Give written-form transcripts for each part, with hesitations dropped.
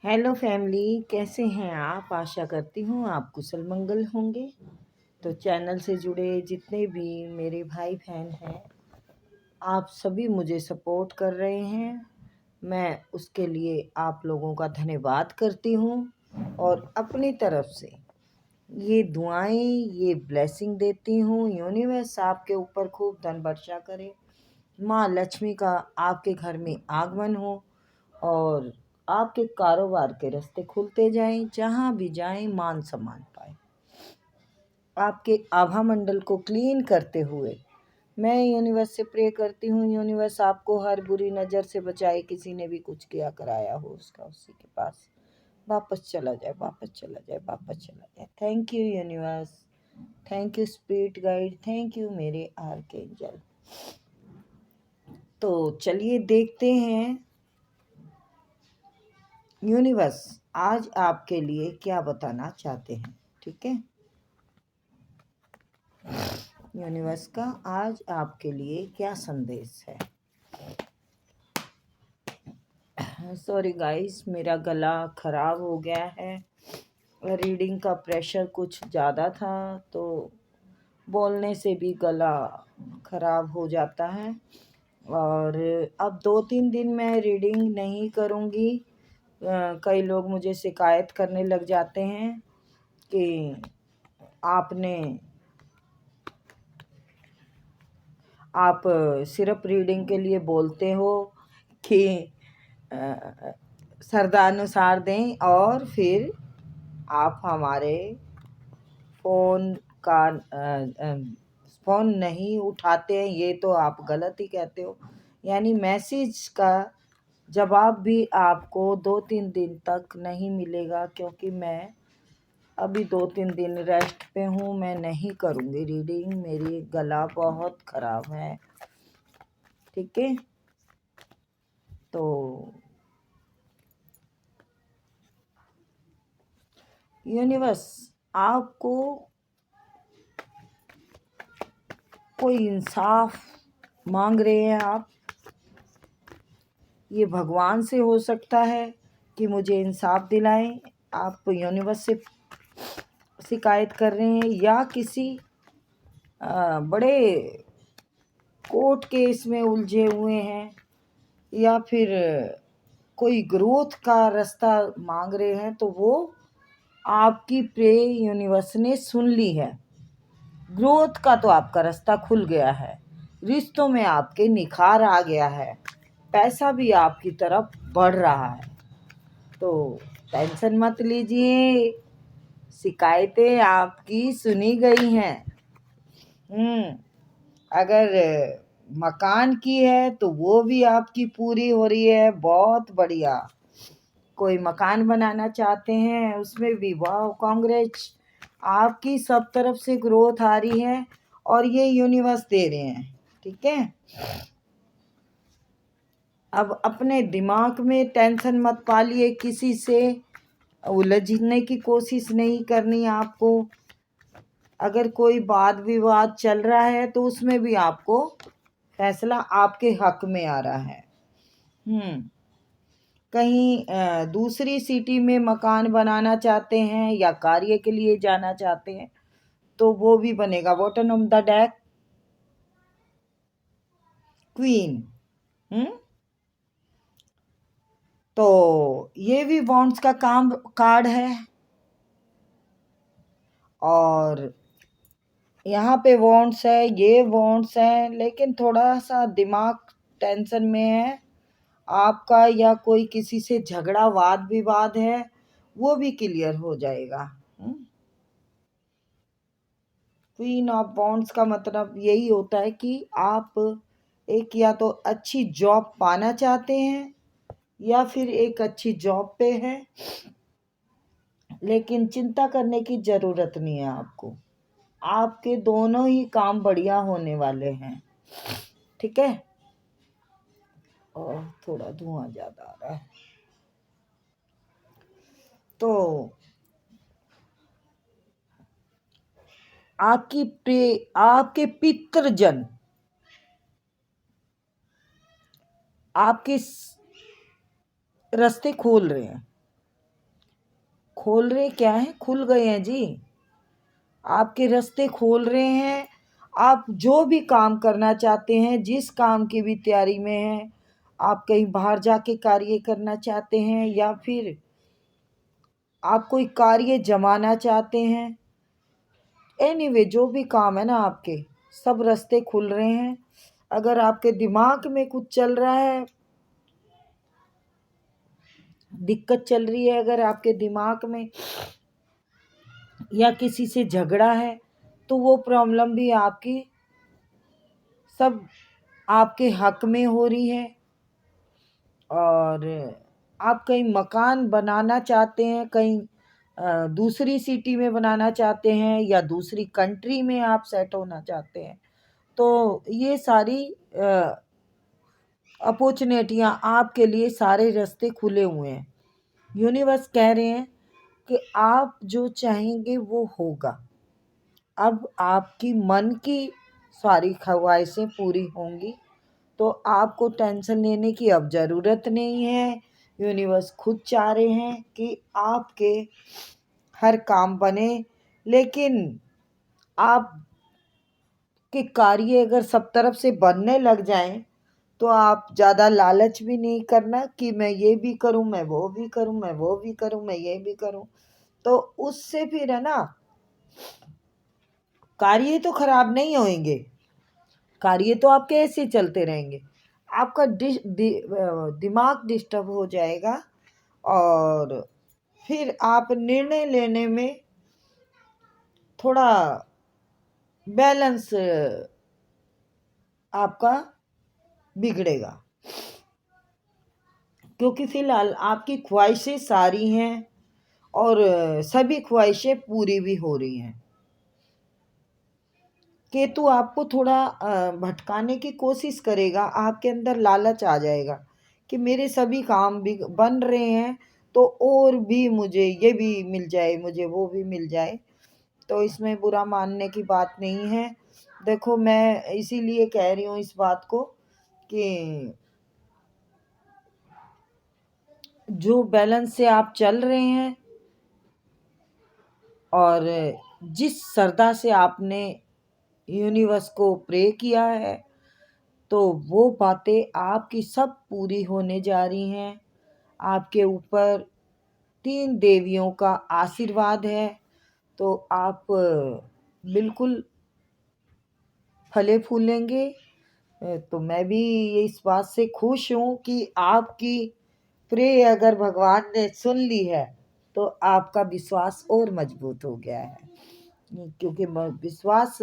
Hello family, कैसे हैं आप? आशा करती हूँ आप कुशल मंगल होंगे। तो चैनल से जुड़े जितने भी मेरे भाई बहन हैं, आप सभी मुझे सपोर्ट कर रहे हैं। मैं उसके लिए आप लोगों का धन्यवाद करती हूँ और अपनी तरफ से ये दुआएं, ये ब्लेसिंग देती हूँ। यूनिवर्स आपके ऊपर खूब धन वर्षा करे, माँ लक्ष्मी का आपके घर में आगमन हो और आपके कारोबार के रास्ते खुलते जाएं, जहां भी जाएं मान सम्मान पाए। आपके आभा मंडल को क्लीन करते हुए मैं यूनिवर्स से प्रे करती हूँ, यूनिवर्स आपको हर बुरी नज़र से बचाए। किसी ने भी कुछ किया कराया हो उसका उसी के पास वापस चला जाए, वापस चला जाए, वापस चला जाए। Thank you universe, thank you spirit guide, thank you मेरे आर्कएंजल। तो चलिए देखते हैं यूनिवर्स आज आपके लिए क्या बताना चाहते हैं। ठीक है, यूनिवर्स का आज आपके लिए क्या संदेश है। सॉरी गाइस, मेरा गला खराब हो गया है। रीडिंग का प्रेशर कुछ ज़्यादा था तो बोलने से भी गला खराब हो जाता है। और अब 2-3 दिन मैं रीडिंग नहीं करूँगी। कई लोग मुझे शिकायत करने लग जाते हैं कि आप सिर्फ रीडिंग के लिए बोलते हो कि शब्दानुसार दें और फिर आप हमारे फ़ोन का फ़ोन नहीं उठाते हैं। ये तो आप गलत ही कहते हो। यानी मैसेज का जवाब भी आपको 2-3 दिन तक नहीं मिलेगा, क्योंकि मैं अभी 2-3 दिन रेस्ट पे हूँ। मैं नहीं करूँगी रीडिंग, मेरी गला बहुत ख़राब है। ठीक है, तो यूनिवर्स आपको कोई इंसाफ मांग रहे हैं आप। ये भगवान से हो सकता है कि मुझे इंसाफ दिलाएं। आप यूनिवर्स से शिकायत कर रहे हैं या किसी बड़े कोर्ट केस में उलझे हुए हैं, या फिर कोई ग्रोथ का रास्ता मांग रहे हैं। तो वो आपकी प्रे यूनिवर्स ने सुन ली है। ग्रोथ का तो आपका रास्ता खुल गया है, रिश्तों में आपके निखार आ गया है, पैसा भी आपकी तरफ बढ़ रहा है। तो टेंशन मत लीजिए, शिकायतें आपकी सुनी गई हैं। अगर मकान की है तो वो भी आपकी पूरी हो रही है। बहुत बढ़िया। कोई मकान बनाना चाहते हैं उसमें भी वाह, कांग्रेस, आपकी सब तरफ से ग्रोथ आ रही है और ये यूनिवर्स दे रहे हैं। ठीक है, अब अपने दिमाग में टेंशन मत पालिए, किसी से उलझने की कोशिश नहीं करनी आपको। अगर कोई वाद विवाद चल रहा है तो उसमें भी आपको फैसला आपके हक में आ रहा है। कहीं दूसरी सिटी में मकान बनाना चाहते हैं या कार्य के लिए जाना चाहते हैं तो वो भी बनेगा। Bottom of the deck queen. तो ये भी वॉन्ड्स का काम कार्ड है और यहाँ पे वॉन्ड्स है, ये वॉन्ड्स है, लेकिन थोड़ा सा दिमाग टेंशन में है आपका, या कोई किसी से झगड़ा वाद विवाद है वो भी क्लियर हो जाएगा। क्वीन ऑफ वॉन्ड्स का मतलब यही होता है कि आप एक या तो अच्छी जॉब पाना चाहते हैं या फिर एक अच्छी जॉब पे हैं, लेकिन चिंता करने की ज़रूरत नहीं है आपको। आपके दोनों ही काम बढ़िया होने वाले हैं। ठीक है, और थोड़ा धुआं ज़्यादा आ रहा है तो आपके पितृजन आपके रास्ते खोल रहे हैं। खोल रहे क्या है, खुल गए हैं जी। आपके रास्ते खोल रहे हैं। आप जो भी काम करना चाहते हैं, जिस काम की भी तैयारी में हैं, आप कहीं बाहर जाके कार्य करना चाहते हैं या फिर आप कोई कार्य जमाना चाहते हैं, एनीवे जो भी काम है ना आपके, सब रास्ते खुल रहे हैं। अगर आपके दिमाग में कुछ चल रहा है, दिक्कत चल रही है, अगर आपके दिमाग में या किसी से झगड़ा है, तो वो प्रॉब्लम भी आपकी सब आपके हक में हो रही है। और आप कहीं मकान बनाना चाहते हैं, कहीं दूसरी सिटी में बनाना चाहते हैं या दूसरी कंट्री में आप सेट होना चाहते हैं, तो ये सारी अपॉर्चुनिटियां आपके लिए, सारे रास्ते खुले हुए हैं। यूनिवर्स कह रहे हैं कि आप जो चाहेंगे वो होगा। अब आपकी मन की सारी ख्वाहिशें पूरी होंगी, तो आपको टेंशन लेने की अब ज़रूरत नहीं है। यूनिवर्स खुद चाह रहे हैं कि आपके हर काम बने, लेकिन आप के कार्य अगर सब तरफ से बनने लग जाएं, तो आप ज़्यादा लालच भी नहीं करना कि मैं ये भी करूं, मैं वो भी करूं, मैं वो भी करूं, मैं ये भी करूं। तो उससे फिर है ना, कार्य तो खराब नहीं होंगे, कार्य तो आपके ऐसे चलते रहेंगे। आपका दिमाग डिस्टर्ब हो जाएगा और फिर आप निर्णय लेने में थोड़ा बैलेंस आपका बिगड़ेगा, क्योंकि फिलहाल आपकी ख्वाहिशें सारी हैं और सभी ख्वाहिशें पूरी भी हो रही हैं। केतु आपको थोड़ा भटकाने की कोशिश करेगा, आपके अंदर लालच आ जाएगा कि मेरे सभी काम भी बन रहे हैं, तो और भी मुझे ये भी मिल जाए, मुझे वो भी मिल जाए। तो इसमें बुरा मानने की बात नहीं है। देखो, मैं इसीलिए कह रही हूँ इस बात को कि जो बैलेंस से आप चल रहे हैं और जिस श्रद्धा से आपने यूनिवर्स को प्रे किया है, तो वो बातें आपकी सब पूरी होने जा रही हैं। आपके ऊपर 3 देवियों का आशीर्वाद है, तो आप बिल्कुल फले फूलेंगे। तो मैं भी इस बात से खुश हूँ कि आपकी प्रे अगर भगवान ने सुन ली है, तो आपका विश्वास और मजबूत हो गया है। क्योंकि विश्वास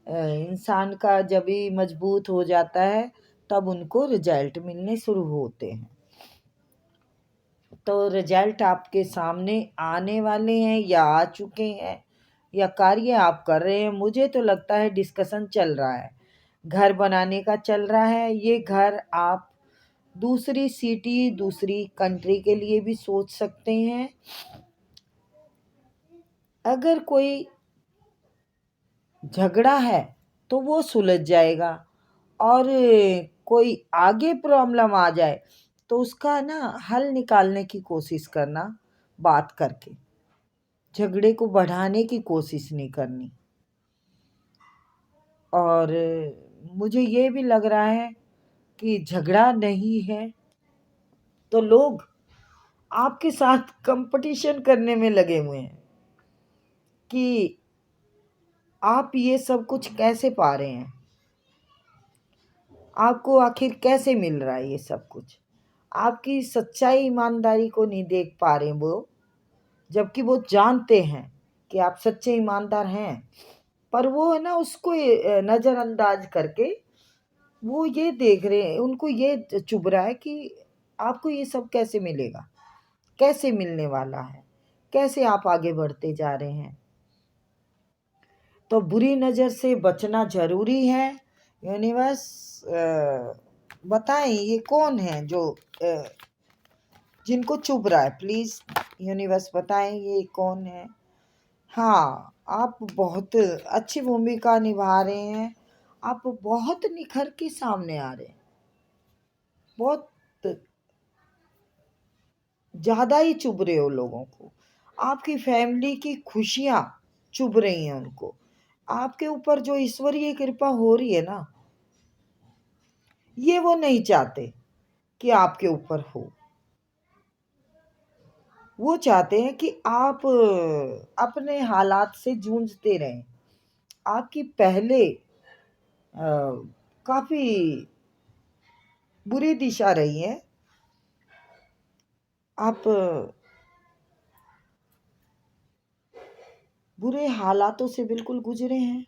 इंसान का जब भी मजबूत हो जाता है, तब उनको रिजल्ट मिलने शुरू होते हैं। तो रिजल्ट आपके सामने आने वाले हैं या आ चुके हैं, या कार्य आप कर रहे हैं। मुझे तो लगता है डिस्कशन चल रहा है, घर बनाने का चल रहा है। ये घर आप दूसरी सिटी, दूसरी कंट्री के लिए भी सोच सकते हैं। अगर कोई झगड़ा है तो वो सुलझ जाएगा, और कोई आगे प्रॉब्लम आ जाए तो उसका ना हल निकालने की कोशिश करना, बात करके। झगड़े को बढ़ाने की कोशिश नहीं करनी। और मुझे ये भी लग रहा है कि झगड़ा नहीं है तो लोग आपके साथ कंपटीशन करने में लगे हुए हैं कि आप ये सब कुछ कैसे पा रहे हैं, आपको आखिर कैसे मिल रहा है ये सब कुछ। आपकी सच्चाई ईमानदारी को नहीं देख पा रहे वो, जबकि वो जानते हैं कि आप सच्चे ईमानदार हैं, पर वो है ना उसको नज़रअंदाज करके वो ये देख रहे हैं, उनको ये चुभ रहा है कि आपको ये सब कैसे मिलेगा, कैसे मिलने वाला है, कैसे आप आगे बढ़ते जा रहे हैं। तो बुरी नज़र से बचना ज़रूरी है। यूनिवर्स बताएं ये कौन है जो जिनको चुभ रहा है, प्लीज़ यूनिवर्स बताएं ये कौन है। हाँ, आप बहुत अच्छी भूमिका निभा रहे हैं, आप बहुत निखर के सामने आ रहे हैं, बहुत ज़्यादा ही चुभ रहे हो लोगों को। आपकी फैमिली की खुशियाँ चुभ रही हैं उनको। आपके ऊपर जो ईश्वरीय कृपा हो रही है ना, ये वो नहीं चाहते कि आपके ऊपर हो। वो चाहते हैं कि आप अपने हालात से जूझते रहें। आपकी पहले काफ़ी बुरी दिशा रही है। आप बुरे हालातों से बिल्कुल गुजरे हैं।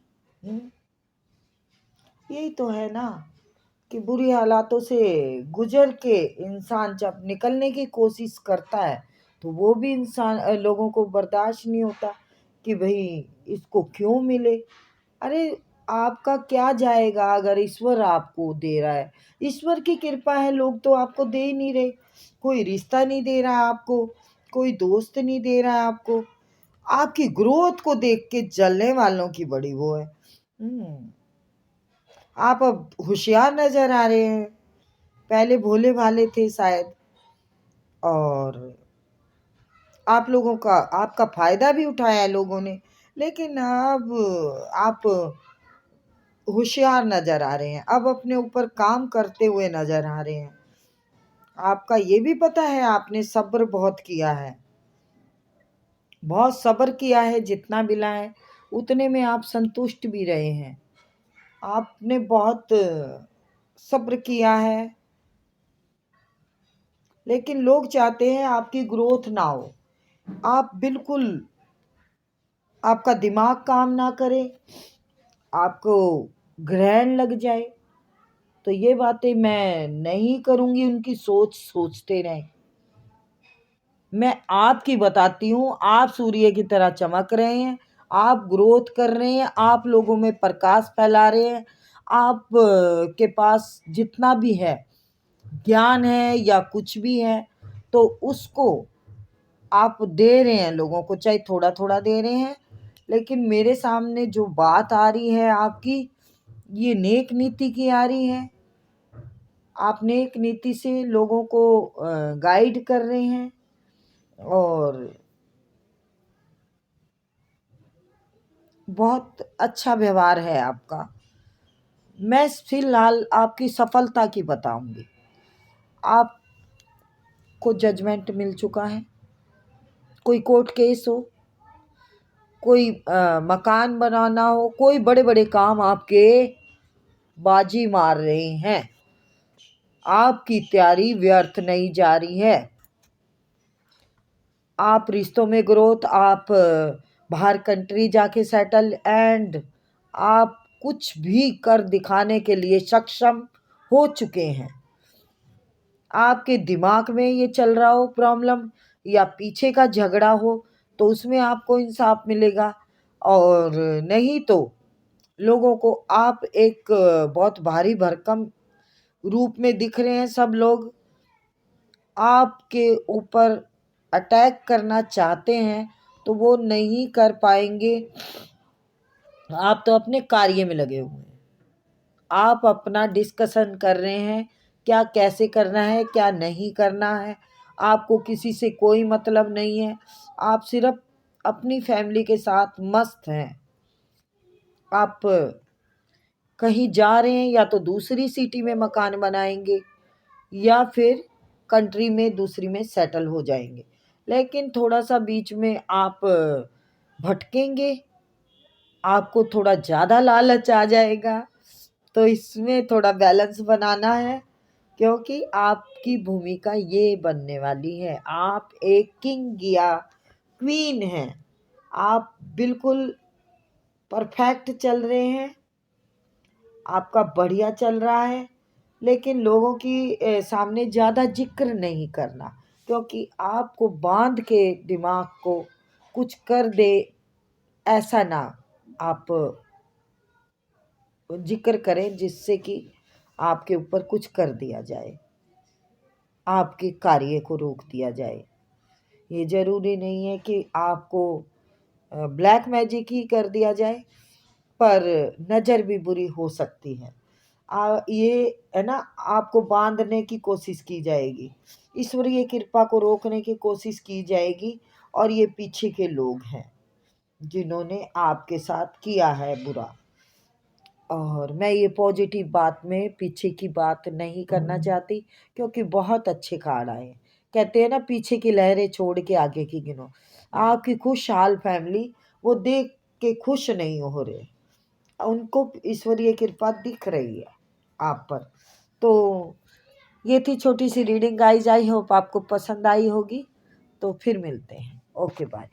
यही तो है ना कि बुरी हालातों से गुजर के इंसान जब निकलने की कोशिश करता है तो वो भी इंसान लोगों को बर्दाश्त नहीं होता कि भाई इसको क्यों मिले। अरे आपका क्या जाएगा अगर ईश्वर आपको दे रहा है। ईश्वर की कृपा है, लोग तो आपको दे ही नहीं रहे। कोई रिश्ता नहीं दे रहा है आपको, कोई दोस्त नहीं दे रहा है आपको। आपकी ग्रोथ को देख के जलने वालों की बड़ी वो है। आप अब होशियार नजर आ रहे हैं। पहले भोले भाले थे शायद, और आप लोगों का आपका फायदा भी उठाया है लोगों ने, लेकिन अब आप होशियार नजर आ रहे हैं। अब अपने ऊपर काम करते हुए नजर आ रहे हैं। आपका ये भी पता है आपने सब्र बहुत किया है, बहुत सब्र किया है। जितना मिला है उतने में आप संतुष्ट भी रहे हैं। आपने बहुत सब्र किया है, लेकिन लोग चाहते हैं आपकी ग्रोथ ना हो। आप बिल्कुल, आपका दिमाग काम ना करे, आपको ग्रहण लग जाए, तो ये बातें मैं नहीं करूँगी। उनकी सोच सोचते रहें। मैं आपकी बताती हूँ, आप सूर्य की तरह चमक रहे हैं, आप ग्रोथ कर रहे हैं, आप लोगों में प्रकाश फैला रहे हैं। आप के पास जितना भी है, ज्ञान है या कुछ भी है, तो उसको आप दे रहे हैं लोगों को, चाहे थोड़ा थोड़ा दे रहे हैं। लेकिन मेरे सामने जो बात आ रही है आपकी, ये नेक नीति की आ रही है। आप नेक नीति से लोगों को गाइड कर रहे हैं, और बहुत अच्छा व्यवहार है आपका। मैं फिलहाल आपकी सफलता की बताऊंगी। आपको जजमेंट मिल चुका है, कोई कोर्ट केस हो, कोई मकान बनाना हो, कोई बड़े बड़े काम आपके बाजी मार रहे हैं। आपकी तैयारी व्यर्थ नहीं जा रही है। आप रिश्तों में ग्रोथ, आप बाहर कंट्री जाके सेटल, एंड आप कुछ भी कर दिखाने के लिए सक्षम हो चुके हैं। आपके दिमाग में ये चल रहा हो प्रॉब्लम, या पीछे का झगड़ा हो, तो उसमें आपको इंसाफ मिलेगा। और नहीं तो लोगों को आप एक बहुत भारी भरकम रूप में दिख रहे हैं। सब लोग आपके ऊपर अटैक करना चाहते हैं तो वो नहीं कर पाएंगे। आप तो अपने कार्य में लगे हुए हैं। आप अपना डिस्कशन कर रहे हैं, क्या कैसे करना है, क्या नहीं करना है। आपको किसी से कोई मतलब नहीं है। आप सिर्फ अपनी फैमिली के साथ मस्त हैं। आप कहीं जा रहे हैं, या तो दूसरी सिटी में मकान बनाएंगे, या फिर कंट्री में दूसरी में सेटल हो जाएंगे। लेकिन थोड़ा सा बीच में आप भटकेंगे, आपको थोड़ा ज़्यादा लालच आ जाएगा। तो इसमें थोड़ा बैलेंस बनाना है, क्योंकि आपकी भूमिका ये बनने वाली है। आप एक किंग या क्वीन हैं। आप बिल्कुल परफेक्ट चल रहे हैं, आपका बढ़िया चल रहा है। लेकिन लोगों की सामने ज़्यादा जिक्र नहीं करना, क्योंकि आपको बांध के दिमाग को कुछ कर दे, ऐसा ना आप जिक्र करें जिससे कि आपके ऊपर कुछ कर दिया जाए, आपके कार्य को रोक दिया जाए। ये ज़रूरी नहीं है कि आपको ब्लैक मैजिक ही कर दिया जाए, पर नज़र भी बुरी हो सकती है। ये है ना, आपको बांधने की कोशिश की जाएगी, ईश्वरीय कृपा को रोकने की कोशिश की जाएगी, और ये पीछे के लोग हैं जिन्होंने आपके साथ किया है बुरा। और मैं ये पॉजिटिव बात में पीछे की बात नहीं करना चाहती, क्योंकि बहुत अच्छे कार्ड आए हैं। कहते हैं ना, पीछे की लहरें छोड़ के आगे की गिनो। आपकी खुशहाल फैमिली वो देख के खुश नहीं हो रहे, उनको ईश्वरीय कृपा दिख रही है आप पर। तो ये थी छोटी सी रीडिंग गाइज, आई होप आपको पसंद आई होगी। तो फिर मिलते हैं, ओके बाय।